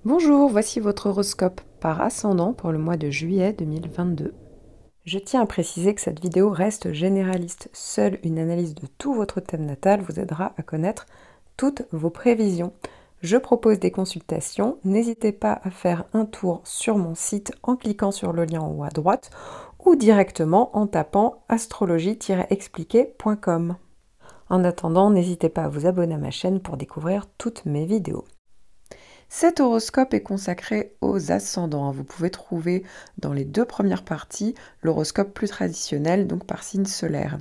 Bonjour, voici votre horoscope par ascendant pour le mois de juillet 2022. Je tiens à préciser que cette vidéo reste généraliste. Seule une analyse de tout votre thème natal vous aidera à connaître toutes vos prévisions. Je propose des consultations. N'hésitez pas à faire un tour sur mon site en cliquant sur le lien en haut à droite ou directement en tapant astrologie-expliqué.com. En attendant, n'hésitez pas à vous abonner à ma chaîne pour découvrir toutes mes vidéos. Cet horoscope est consacré aux ascendants. Vous pouvez trouver dans les deux premières parties l'horoscope plus traditionnel, donc par signe solaire.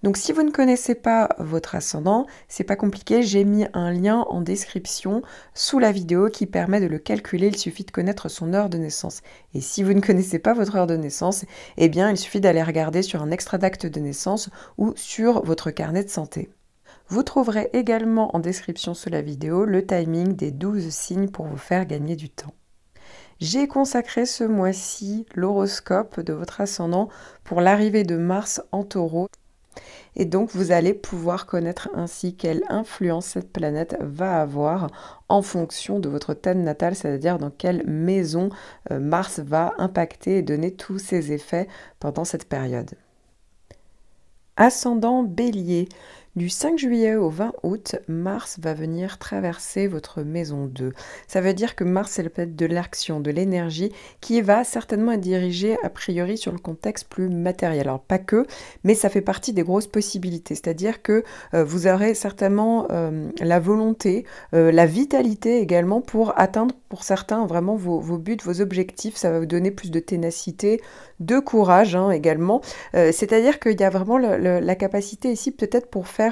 Donc si vous ne connaissez pas votre ascendant, c'est pas compliqué, j'ai mis un lien en description sous la vidéo qui permet de le calculer. Il suffit de connaître son heure de naissance. Et si vous ne connaissez pas votre heure de naissance, eh bien il suffit d'aller regarder sur un extrait d'acte de naissance ou sur votre carnet de santé. Vous trouverez également en description sous la vidéo le timing des 12 signes pour vous faire gagner du temps. J'ai consacré ce mois-ci l'horoscope de votre ascendant pour l'arrivée de Mars en Taureau. Et donc vous allez pouvoir connaître ainsi quelle influence cette planète va avoir en fonction de votre thème natal, c'est-à-dire dans quelle maison Mars va impacter et donner tous ses effets pendant cette période. Ascendant Bélier. Du 5 juillet au 20 août, Mars va venir traverser votre maison 2. Ça veut dire que Mars, c'est la planète de l'action, de l'énergie, qui va certainement être dirigée a priori sur le contexte plus matériel. Alors pas que, mais ça fait partie des grosses possibilités. C'est-à-dire que vous aurez certainement la volonté, la vitalité également pour atteindre pour certains vraiment vos buts, vos objectifs. Ça va vous donner plus de ténacité, de courage également. C'est-à-dire qu'il y a vraiment la capacité ici peut-être pour faire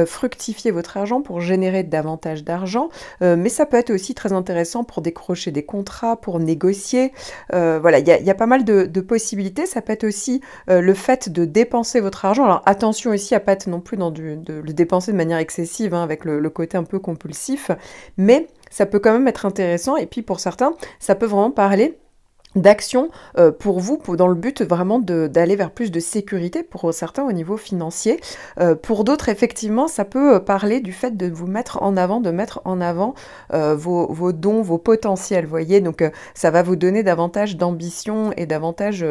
fructifier votre argent, pour générer davantage d'argent, mais ça peut être aussi très intéressant pour décrocher des contrats, pour négocier. Voilà, il y a pas mal de possibilités. Ça peut être aussi le fait de dépenser votre argent. Alors attention ici à pas être non plus dans de le dépenser de manière excessive, avec le côté un peu compulsif, mais ça peut quand même être intéressant. Et puis pour certains, ça peut vraiment parler d'action pour vous, dans le but vraiment d'aller vers plus de sécurité pour certains au niveau financier. Pour d'autres, effectivement, ça peut parler du fait de vous mettre en avant, de mettre en avant vos dons, vos potentiels, vous voyez. Donc, ça va vous donner davantage d'ambition et davantage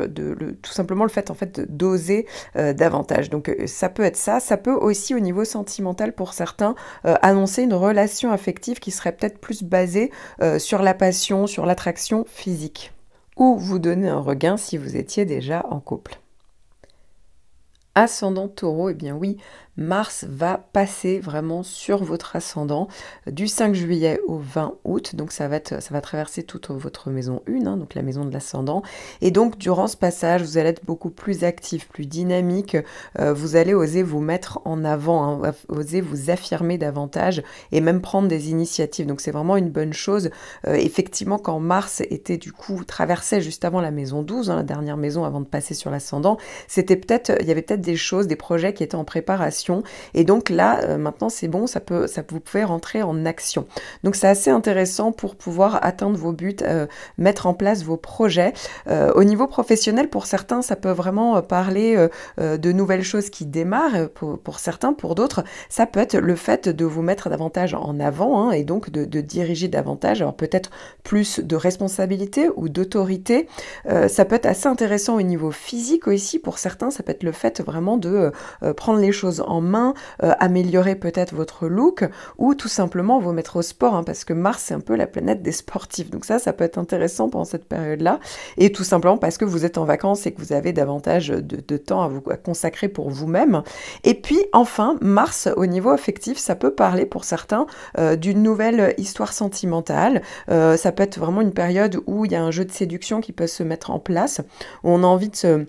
tout simplement le fait, en fait, d'oser davantage. Donc, ça peut être ça. Ça peut aussi, au niveau sentimental, pour certains, annoncer une relation affective qui serait peut-être plus basée sur la passion, sur l'attraction physique, ou vous donner un regain si vous étiez déjà en couple. Ascendant Taureau, eh bien oui, Mars va passer vraiment sur votre ascendant du 5 juillet au 20 août, donc ça va traverser toute votre maison 1, donc la maison de l'ascendant, et donc durant ce passage, vous allez être beaucoup plus actif, plus dynamique, vous allez oser vous mettre en avant, oser vous affirmer davantage, et même prendre des initiatives, donc c'est vraiment une bonne chose. Effectivement, quand Mars était du coup traversait juste avant la maison 12, la dernière maison avant de passer sur l'ascendant, il y avait peut-être des choses, des projets qui étaient en préparation, et donc là maintenant c'est bon, vous pouvez rentrer en action. Donc c'est assez intéressant pour pouvoir atteindre vos buts, mettre en place vos projets. Au niveau professionnel, pour certains ça peut vraiment parler de nouvelles choses qui démarrent, pour certains, pour d'autres ça peut être le fait de vous mettre davantage en avant, et donc de diriger davantage, alors peut-être plus de responsabilité ou d'autorité. Ça peut être assez intéressant au niveau physique aussi, pour certains ça peut être le fait vraiment de prendre les choses en main, améliorer peut-être votre look, ou tout simplement vous mettre au sport, parce que Mars c'est un peu la planète des sportifs, donc ça peut être intéressant pendant cette période-là, et tout simplement parce que vous êtes en vacances et que vous avez davantage de temps à consacrer pour vous-même. Et puis enfin, Mars au niveau affectif, ça peut parler pour certains d'une nouvelle histoire sentimentale. Ça peut être vraiment une période où il y a un jeu de séduction qui peut se mettre en place, où on a envie de se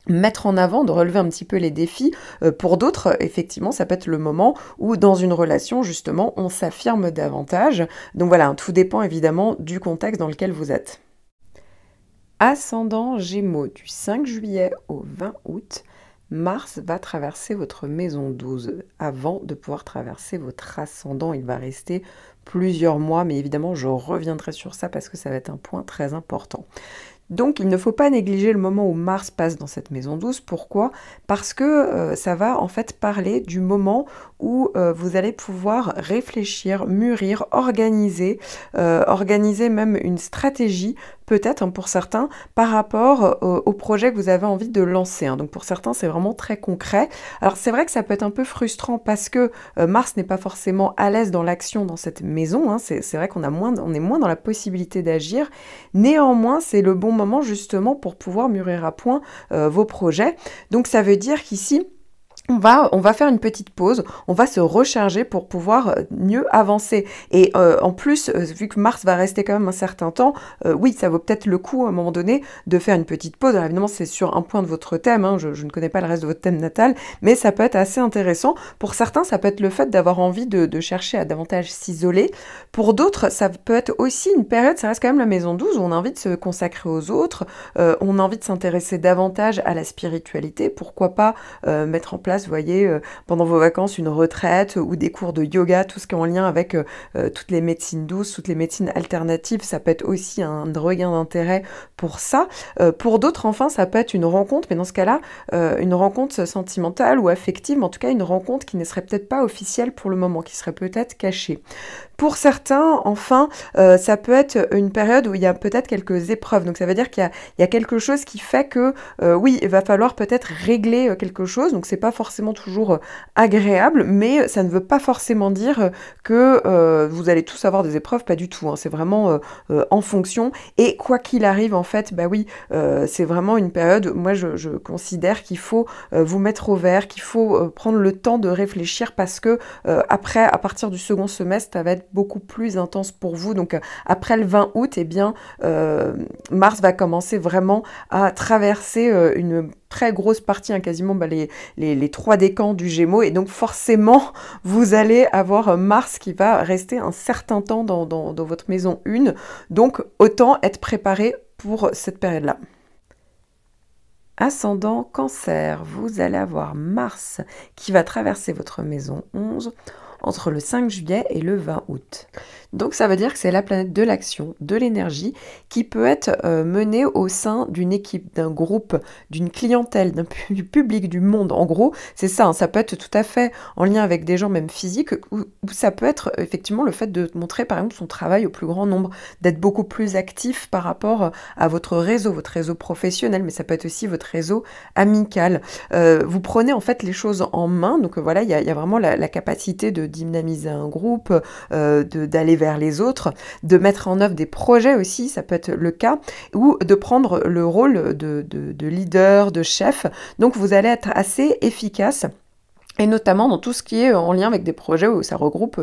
mettre en avant, de relever un petit peu les défis. Pour d'autres, effectivement, ça peut être le moment où dans une relation, justement, on s'affirme davantage. Donc voilà, tout dépend évidemment du contexte dans lequel vous êtes. Ascendant Gémeaux, du 5 juillet au 20 août, Mars va traverser votre maison 12 avant de pouvoir traverser votre ascendant. Il va rester plusieurs mois, mais évidemment, je reviendrai sur ça parce que ça va être un point très important. Donc il ne faut pas négliger le moment où Mars passe dans cette maison 12. Pourquoi? Parce que ça va en fait parler du moment où vous allez pouvoir réfléchir, mûrir, organiser même une stratégie, peut-être hein, pour certains, par rapport au projet que vous avez envie de lancer. Hein. Donc pour certains, c'est vraiment très concret. Alors c'est vrai que ça peut être un peu frustrant parce que Mars n'est pas forcément à l'aise dans l'action dans cette maison. Hein. C'est vrai qu'on est moins dans la possibilité d'agir. Néanmoins, c'est le bon moment justement pour pouvoir mûrir à point vos projets. Donc ça veut dire qu'ici, on va faire une petite pause, on va se recharger pour pouvoir mieux avancer. Et en plus, vu que Mars va rester quand même un certain temps, oui, ça vaut peut-être le coup à un moment donné de faire une petite pause. Alors évidemment, c'est sur un point de votre thème, hein, je ne connais pas le reste de votre thème natal, mais ça peut être assez intéressant. Pour certains, ça peut être le fait d'avoir envie de chercher à davantage s'isoler. Pour d'autres, ça peut être aussi une période, ça reste quand même la maison 12, où on a envie de se consacrer aux autres, on a envie de s'intéresser davantage à la spiritualité, pourquoi pas mettre en place, vous voyez, pendant vos vacances, une retraite ou des cours de yoga, tout ce qui est en lien avec toutes les médecines douces, toutes les médecines alternatives, ça peut être aussi un regain d'intérêt pour ça. Pour d'autres, enfin, ça peut être une rencontre, mais dans ce cas-là, une rencontre sentimentale ou affective, mais en tout cas une rencontre qui ne serait peut-être pas officielle pour le moment, qui serait peut-être cachée. Pour certains, enfin, ça peut être une période où il y a peut-être quelques épreuves. Donc ça veut dire qu'il y a quelque chose qui fait que, oui, il va falloir peut-être régler quelque chose. Donc c'est pas forcément toujours agréable, mais ça ne veut pas forcément dire que vous allez tous avoir des épreuves, pas du tout. Hein. C'est vraiment en fonction. Et quoi qu'il arrive, en fait, bah oui, c'est vraiment une période, moi je considère qu'il faut vous mettre au vert, qu'il faut prendre le temps de réfléchir parce que après, à partir du second semestre, ça va être beaucoup plus intense pour vous. Donc après le 20 août, eh bien, Mars va commencer vraiment à traverser une très grosse partie, hein, quasiment les 3 décans du Gémeaux. Et donc forcément, vous allez avoir Mars qui va rester un certain temps dans votre maison 1. Donc autant être préparé pour cette période-là. Ascendant Cancer, vous allez avoir Mars qui va traverser votre maison 11 entre le 5 juillet et le 20 août. Donc ça veut dire que c'est la planète de l'action, de l'énergie, qui peut être menée au sein d'une équipe, d'un groupe, d'une clientèle, du public, du monde. En gros, c'est ça, hein, ça peut être tout à fait en lien avec des gens même physiques, ou ça peut être effectivement le fait de montrer par exemple son travail au plus grand nombre, d'être beaucoup plus actif par rapport à votre réseau professionnel, mais ça peut être aussi votre réseau amical. Vous prenez en fait les choses en main, donc voilà, il y a vraiment la capacité de dynamiser un groupe, d'aller vers les autres, de mettre en œuvre des projets aussi, ça peut être le cas, ou de prendre le rôle de leader, de chef. Donc vous allez être assez efficace. Et notamment dans tout ce qui est en lien avec des projets où ça regroupe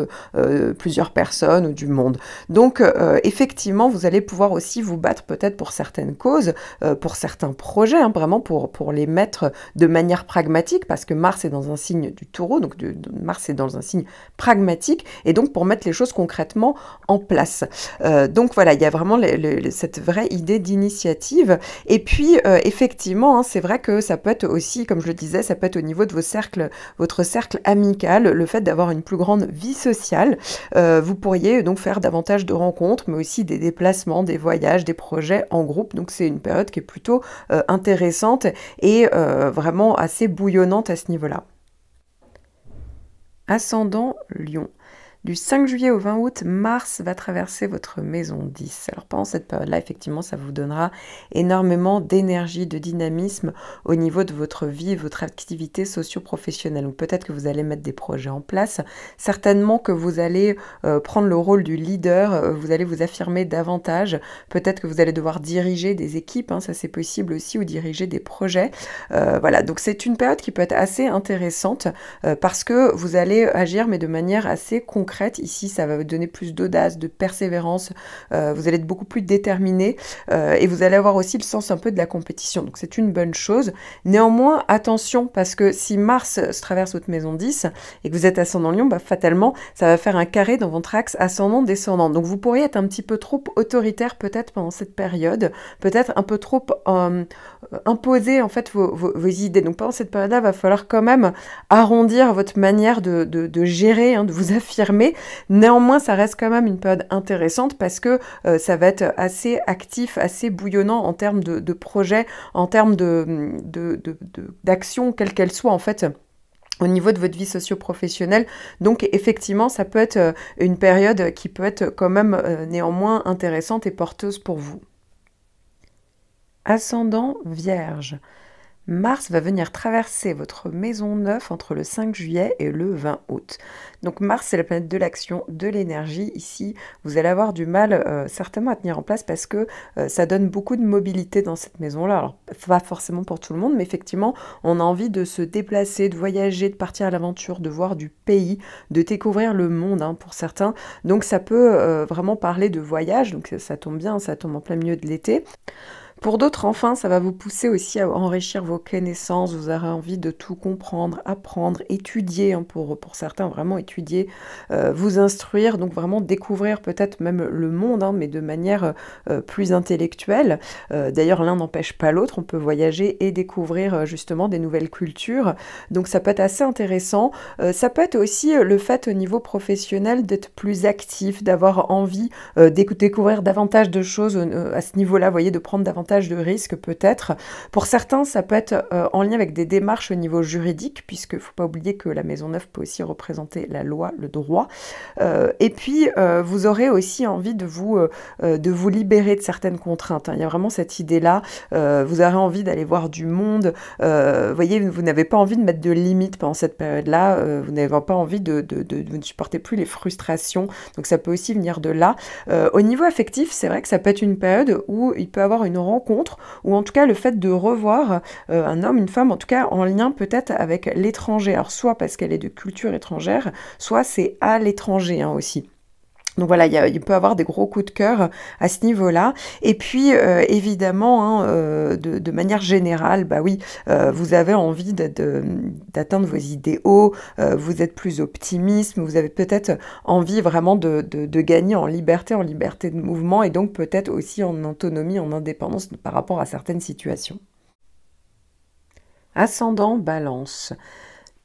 plusieurs personnes ou du monde. Donc effectivement, vous allez pouvoir aussi vous battre peut-être pour certaines causes, pour certains projets, hein, vraiment pour les mettre de manière pragmatique, parce que Mars est dans un signe du Taureau, donc Mars est dans un signe pragmatique, et donc pour mettre les choses concrètement en place. Donc voilà, il y a vraiment cette vraie idée d'initiative. Et puis effectivement, hein, c'est vrai que ça peut être aussi, comme je le disais, ça peut être au niveau de votre cercle amical, le fait d'avoir une plus grande vie sociale. Vous pourriez donc faire davantage de rencontres, mais aussi des déplacements, des voyages, des projets en groupe. Donc c'est une période qui est plutôt intéressante et vraiment assez bouillonnante à ce niveau-là. Ascendant Lion. Du 5 juillet au 20 août, Mars va traverser votre maison 10. Alors pendant cette période-là, effectivement, ça vous donnera énormément d'énergie, de dynamisme au niveau de votre vie, votre activité socio-professionnelle. Donc peut-être que vous allez mettre des projets en place, certainement que vous allez prendre le rôle du leader, vous allez vous affirmer davantage, peut-être que vous allez devoir diriger des équipes, hein, ça c'est possible aussi, ou diriger des projets. Voilà, donc c'est une période qui peut être assez intéressante parce que vous allez agir mais de manière assez concrète. Ici, ça va vous donner plus d'audace, de persévérance, vous allez être beaucoup plus déterminé et vous allez avoir aussi le sens un peu de la compétition. Donc c'est une bonne chose. Néanmoins, attention, parce que si Mars se traverse votre maison 10 et que vous êtes ascendant Lion, bah, fatalement, ça va faire un carré dans votre axe ascendant-descendant. Donc vous pourriez être un petit peu trop autoritaire peut-être pendant cette période, peut-être un peu trop imposer en fait vos idées. Donc pendant cette période-là, il va falloir quand même arrondir votre manière de gérer, hein, de vous affirmer. Néanmoins, ça reste quand même une période intéressante parce que ça va être assez actif, assez bouillonnant en termes de projets, en termes d'action, quelle qu'elle soit en fait, au niveau de votre vie socio-professionnelle. Donc effectivement, ça peut être une période qui peut être quand même néanmoins intéressante et porteuse pour vous. Ascendant Vierge. Mars va venir traverser votre maison 9 entre le 5 juillet et le 20 août. Donc Mars, c'est la planète de l'action, de l'énergie. Ici, vous allez avoir du mal certainement à tenir en place parce que ça donne beaucoup de mobilité dans cette maison-là. Alors, pas forcément pour tout le monde, mais effectivement, on a envie de se déplacer, de voyager, de partir à l'aventure, de voir du pays, de découvrir le monde, hein, pour certains. Donc ça peut vraiment parler de voyage, donc ça tombe bien, ça tombe en plein milieu de l'été. Pour d'autres, enfin, ça va vous pousser aussi à enrichir vos connaissances, vous aurez envie de tout comprendre, apprendre, étudier, hein, pour certains, vraiment étudier, vous instruire, donc vraiment découvrir peut-être même le monde, hein, mais de manière plus intellectuelle. D'ailleurs, l'un n'empêche pas l'autre, on peut voyager et découvrir justement des nouvelles cultures, donc ça peut être assez intéressant. Ça peut être aussi le fait au niveau professionnel d'être plus actif, d'avoir envie découvrir davantage de choses à ce niveau-là, vous voyez, de prendre davantage de risques peut-être. Pour certains, ça peut être en lien avec des démarches au niveau juridique, puisque faut pas oublier que la maison 9 peut aussi représenter la loi, le droit. Et puis, vous aurez aussi envie de vous libérer de certaines contraintes, hein. Il y a vraiment cette idée-là. Vous aurez envie d'aller voir du monde. Vous voyez, vous n'avez pas envie de mettre de limites pendant cette période-là. Vous n'avez pas envie vous ne supportez plus les frustrations. Donc, ça peut aussi venir de là. Au niveau affectif, c'est vrai que ça peut être une période où il peut y avoir une rencontre, ou en tout cas le fait de revoir un homme, une femme, en tout cas en lien peut-être avec l'étranger. Alors soit parce qu'elle est de culture étrangère, soit c'est à l'étranger, hein, aussi. Donc voilà, il peut y avoir des gros coups de cœur à ce niveau-là. Et puis, évidemment, hein, de manière générale, bah oui, vous avez envie d'atteindre vos idéaux, vous êtes plus optimiste, vous avez peut-être envie vraiment de gagner en liberté de mouvement, et donc peut-être aussi en autonomie, en indépendance par rapport à certaines situations. Ascendant Balance.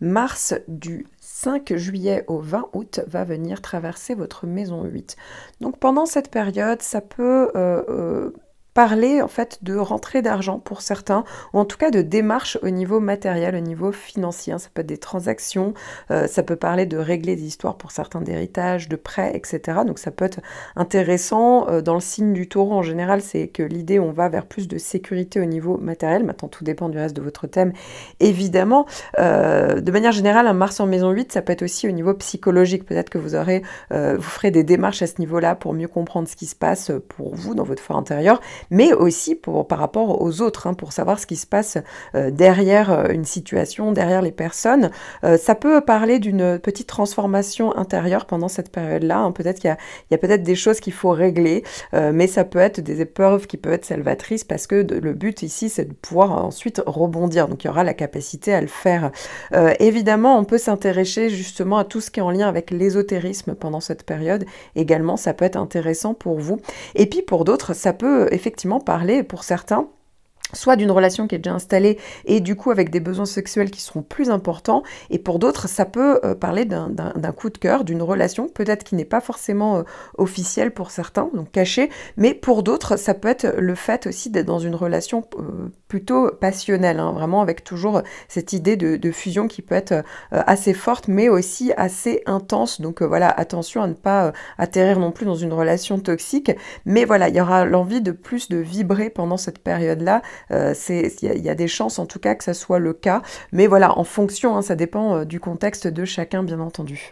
Mars du 5 juillet au 20 août va venir traverser votre maison 8. Donc pendant cette période, ça peut parler en fait de rentrée d'argent pour certains, ou en tout cas de démarches au niveau matériel, au niveau financier. Ça peut être des transactions, ça peut parler de régler des histoires pour certains d'héritage, de prêts, etc. Donc ça peut être intéressant. Dans le signe du taureau, en général, c'est que l'idée, on va vers plus de sécurité au niveau matériel. Maintenant, tout dépend du reste de votre thème, évidemment. De manière générale, un Mars en maison 8, ça peut être aussi au niveau psychologique. Peut-être que vous ferez des démarches à ce niveau-là pour mieux comprendre ce qui se passe pour vous dans votre fort intérieur, mais aussi par rapport aux autres, hein, pour savoir ce qui se passe derrière une situation, derrière les personnes. Ça peut parler d'une petite transformation intérieure pendant cette période-là, hein. Peut-être qu'il y a peut-être des choses qu'il faut régler, mais ça peut être des épreuves qui peuvent être salvatrices, parce que le but ici, c'est de pouvoir ensuite rebondir. Donc il y aura la capacité à le faire. Évidemment, on peut s'intéresser justement à tout ce qui est en lien avec l'ésotérisme pendant cette période. Également, ça peut être intéressant pour vous. Et puis pour d'autres, ça peut effectivement parler, pour certains, soit d'une relation qui est déjà installée et du coup avec des besoins sexuels qui seront plus importants, et pour d'autres ça peut parler d'un coup de cœur, d'une relation peut-être qui n'est pas forcément officielle pour certains, donc cachée, mais pour d'autres ça peut être le fait aussi d'être dans une relation plutôt passionnelle, hein, vraiment avec toujours cette idée de fusion qui peut être assez forte mais aussi assez intense. Donc voilà, attention à ne pas atterrir non plus dans une relation toxique, mais voilà, il y aura l'envie de plus de vibrer pendant cette période-là. Il y a des chances en tout cas que ça soit le cas, mais voilà, en fonction, hein, ça dépend du contexte de chacun, bien entendu.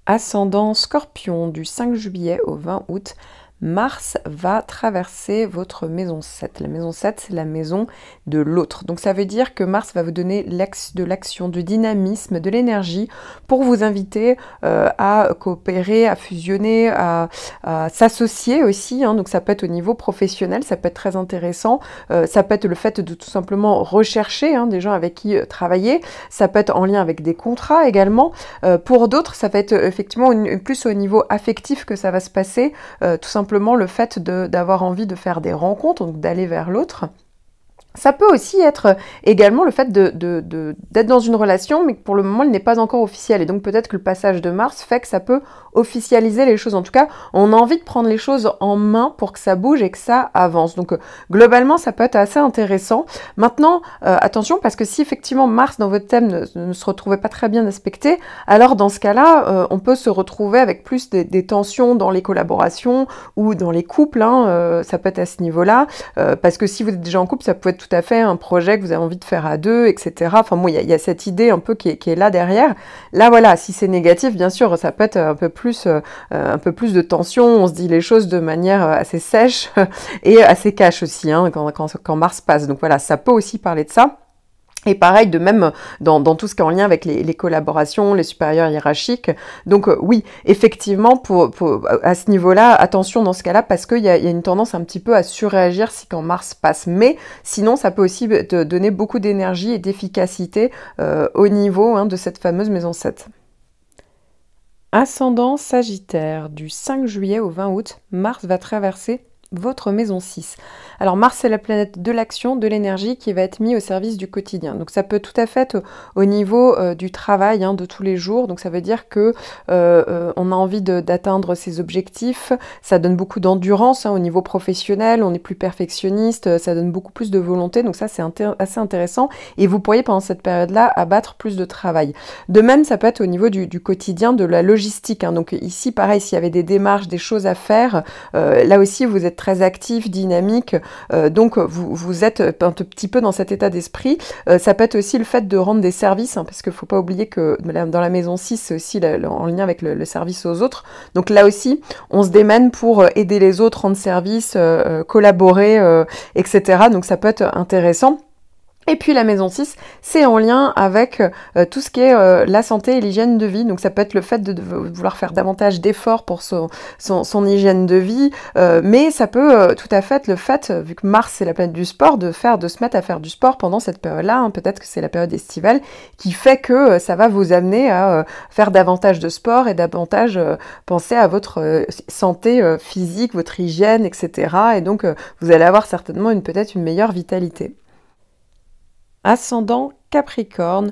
Ascendant Scorpion, du 5 juillet au 20 août, Mars va traverser votre maison 7. La maison 7, c'est la maison de l'autre. Donc ça veut dire que Mars va vous donner de l'action, du dynamisme, de l'énergie pour vous inviter à coopérer, à fusionner, à s'associer aussi, hein. Donc ça peut être au niveau professionnel, ça peut être très intéressant. Ça peut être le fait de tout simplement rechercher, hein, des gens avec qui travailler. Ça peut être en lien avec des contrats également. Pour d'autres, ça va être effectivement plus au niveau affectif que ça va se passer, tout simplement le fait d'avoir envie de faire des rencontres, donc d'aller vers l'autre. Ça peut aussi être également le fait d'être dans une relation, mais que pour le moment, elle n'est pas encore officielle. Et donc peut-être que le passage de Mars fait que ça peut officialiser les choses. En tout cas, on a envie de prendre les choses en main pour que ça bouge et que ça avance. Donc globalement, ça peut être assez intéressant. Maintenant, attention, parce que si effectivement Mars dans votre thème ne se retrouvait pas très bien aspecté, alors dans ce cas-là, on peut se retrouver avec plus des tensions dans les collaborations ou dans les couples. Hein, ça peut être à ce niveau-là. Parce que si vous êtes déjà en couple, ça peut être tout à fait un projet que vous avez envie de faire à deux, etc. Enfin bon, il y a cette idée un peu qui est là derrière. Là, voilà, si c'est négatif, bien sûr, ça peut être un peu plus de tension. On se dit les choses de manière assez sèche et assez cash aussi, hein, quand Mars passe. Donc voilà, ça peut aussi parler de ça. Et pareil, de même dans tout ce qui est en lien avec les collaborations, les supérieurs hiérarchiques. Donc oui, effectivement, à ce niveau-là, attention dans ce cas-là, parce qu'il y a une tendance un petit peu à surréagir si quand Mars passe. Mais sinon, ça peut aussi te donner beaucoup d'énergie et d'efficacité au niveau, hein, de cette fameuse maison 7. Ascendant Sagittaire, du 5 juillet au 20 août, Mars va traverser votre maison 6. Alors Mars, c'est la planète de l'action, de l'énergie qui va être mise au service du quotidien. Donc ça peut tout à fait être au niveau du travail, hein, de tous les jours. Donc ça veut dire que on a envie d'atteindre ses objectifs. Ça donne beaucoup d'endurance, hein, au niveau professionnel. On est plus perfectionniste. Ça donne beaucoup plus de volonté. Donc ça, c'est assez intéressant. Et vous pourriez pendant cette période-là abattre plus de travail. De même, ça peut être au niveau du quotidien, de la logistique, hein. Donc ici, pareil, s'il y avait des démarches, des choses à faire, là aussi, vous êtes très actif, dynamique, donc vous êtes un petit peu dans cet état d'esprit. Ça peut être aussi le fait de rendre des services, hein, parce qu'il ne faut pas oublier que dans la maison 6, c'est aussi en lien avec le service aux autres. Donc là aussi, on se démène pour aider les autres, rendre service, collaborer, etc. Donc ça peut être intéressant. Et puis la maison 6, c'est en lien avec tout ce qui est la santé et l'hygiène de vie. Donc ça peut être le fait de vouloir faire davantage d'efforts pour son hygiène de vie, mais ça peut tout à fait être le fait, vu que Mars c'est la planète du sport, de se mettre à faire du sport pendant cette période-là, hein. Peut-être que c'est la période estivale qui fait que ça va vous amener à faire davantage de sport et davantage penser à votre santé physique, votre hygiène, etc. Et donc vous allez avoir certainement peut-être une meilleure vitalité. Ascendant Capricorne,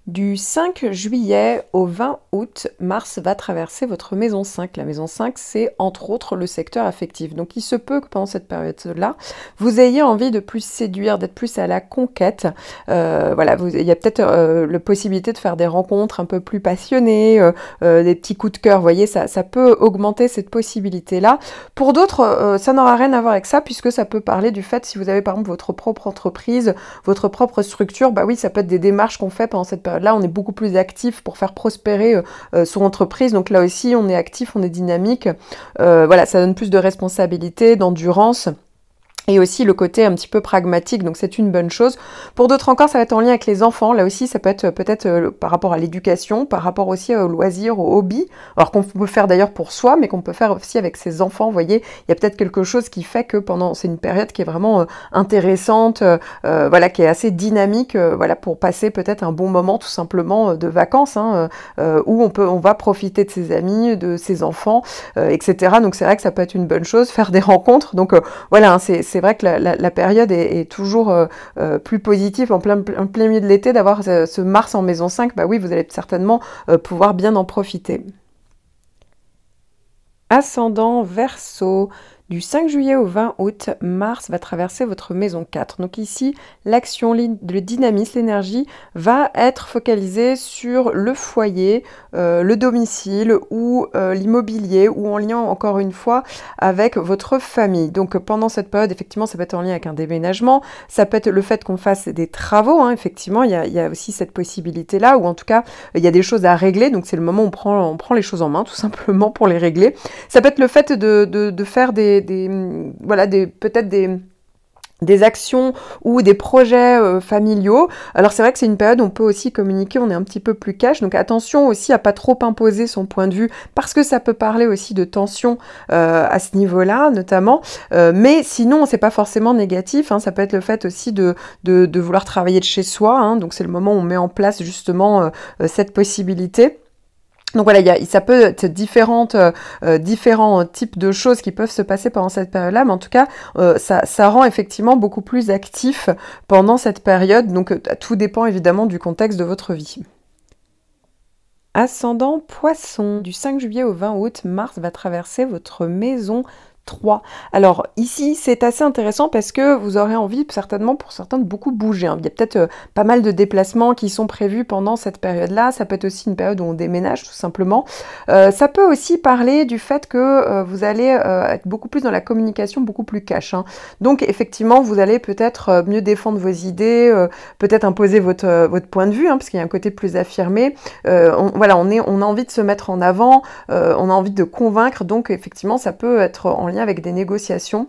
du 5 juillet au 20 août, Mars va traverser votre maison 5. La maison 5, c'est entre autres le secteur affectif. Donc il se peut que pendant cette période-là, vous ayez envie de plus séduire, d'être plus à la conquête. Voilà, il y a peut-être la possibilité de faire des rencontres un peu plus passionnées, des petits coups de cœur. Vous voyez, ça peut augmenter cette possibilité-là. Pour d'autres, ça n'aura rien à voir avec ça, puisque ça peut parler du fait, si vous avez par exemple votre propre entreprise, votre propre structure, bah oui, ça peut être des démarches qu'on fait pendant cette période. Là, on est beaucoup plus actif pour faire prospérer son entreprise. Donc là aussi, on est actif, on est dynamique. Voilà, ça donne plus de responsabilité, d'endurance. Et aussi le côté un petit peu pragmatique, donc c'est une bonne chose. Pour d'autres encore, ça va être en lien avec les enfants. Là aussi, ça peut être peut-être par rapport à l'éducation, par rapport aussi aux loisirs, aux hobbies. Alors qu'on peut faire d'ailleurs pour soi, mais qu'on peut faire aussi avec ses enfants. Vous voyez, il y a peut-être quelque chose qui fait que c'est une période qui est vraiment intéressante, voilà, qui est assez dynamique, voilà, pour passer peut-être un bon moment tout simplement de vacances, hein, où on va profiter de ses amis, de ses enfants, etc. Donc c'est vrai que ça peut être une bonne chose, faire des rencontres. Donc voilà, hein, c'est vrai que la période est toujours plus positive en plein milieu de l'été, d'avoir ce Mars en maison 5, bah oui, vous allez certainement pouvoir bien en profiter. Ascendant Verseau, du 5 juillet au 20 août, Mars va traverser votre maison 4. Donc ici, l'action, le dynamisme, l'énergie va être focalisée sur le foyer, le domicile ou l'immobilier, ou en lien encore une fois avec votre famille. Donc pendant cette période, effectivement, ça peut être en lien avec un déménagement, ça peut être le fait qu'on fasse des travaux, hein, effectivement, il y a aussi cette possibilité-là, ou en tout cas, il y a des choses à régler, donc c'est le moment où on prend les choses en main, tout simplement, pour les régler. Ça peut être le fait de faire peut-être des actions ou des projets familiaux. Alors c'est vrai que c'est une période où on peut aussi communiquer, on est un petit peu plus cash, donc attention aussi à pas trop imposer son point de vue, parce que ça peut parler aussi de tension à ce niveau-là, notamment. Mais sinon, c'est pas forcément négatif, hein. Ça peut être le fait aussi de vouloir travailler de chez soi, hein. Donc c'est le moment où on met en place justement cette possibilité. Donc voilà, ça peut être différents types de choses qui peuvent se passer pendant cette période-là, mais en tout cas, ça rend effectivement beaucoup plus actif pendant cette période. Donc tout dépend évidemment du contexte de votre vie. Ascendant Poisson, du 5 juillet au 20 août, Mars va traverser votre maison 3. Alors ici, c'est assez intéressant parce que vous aurez envie, certainement pour certains, de beaucoup bouger, hein. Il y a peut-être pas mal de déplacements qui sont prévus pendant cette période-là. Ça peut être aussi une période où on déménage, tout simplement. Ça peut aussi parler du fait que vous allez être beaucoup plus dans la communication, beaucoup plus cash, hein. Donc effectivement, vous allez peut-être mieux défendre vos idées, peut-être imposer votre point de vue, hein, parce qu'il y a un côté plus affirmé. Voilà, on a envie de se mettre en avant, on a envie de convaincre, donc effectivement, ça peut être en lien avec des négociations.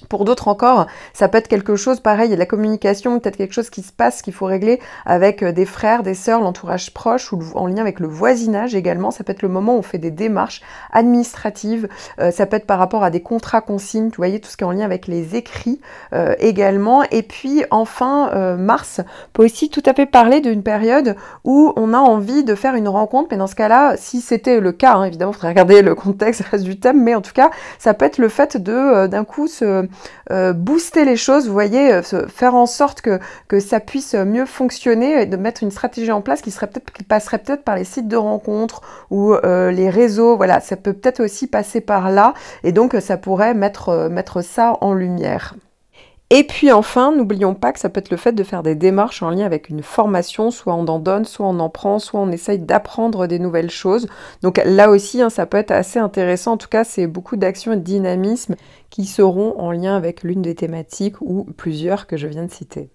Pour d'autres encore, ça peut être quelque chose, pareil, il y a de la communication, peut-être quelque chose qui se passe, qu'il faut régler avec des frères, des sœurs, l'entourage proche ou en lien avec le voisinage également. Ça peut être le moment où on fait des démarches administratives, ça peut être par rapport à des contrats consignes, vous voyez, tout ce qui est en lien avec les écrits également. Et puis enfin, Mars peut aussi tout à fait parler d'une période où on a envie de faire une rencontre, mais dans ce cas-là, si c'était le cas, hein, évidemment, il faudrait regarder le contexte, le reste du thème, mais en tout cas, ça peut être le fait de d'un coup booster les choses, vous voyez, faire en sorte que ça puisse mieux fonctionner et de mettre une stratégie en place qui passerait peut-être par les sites de rencontres ou les réseaux, voilà, ça peut peut-être aussi passer par là et donc ça pourrait mettre ça en lumière. Et puis enfin, n'oublions pas que ça peut être le fait de faire des démarches en lien avec une formation, soit on en donne, soit on en prend, soit on essaye d'apprendre des nouvelles choses. Donc là aussi, hein, ça peut être assez intéressant. En tout cas, c'est beaucoup d'actions et de dynamisme qui seront en lien avec l'une des thématiques ou plusieurs que je viens de citer.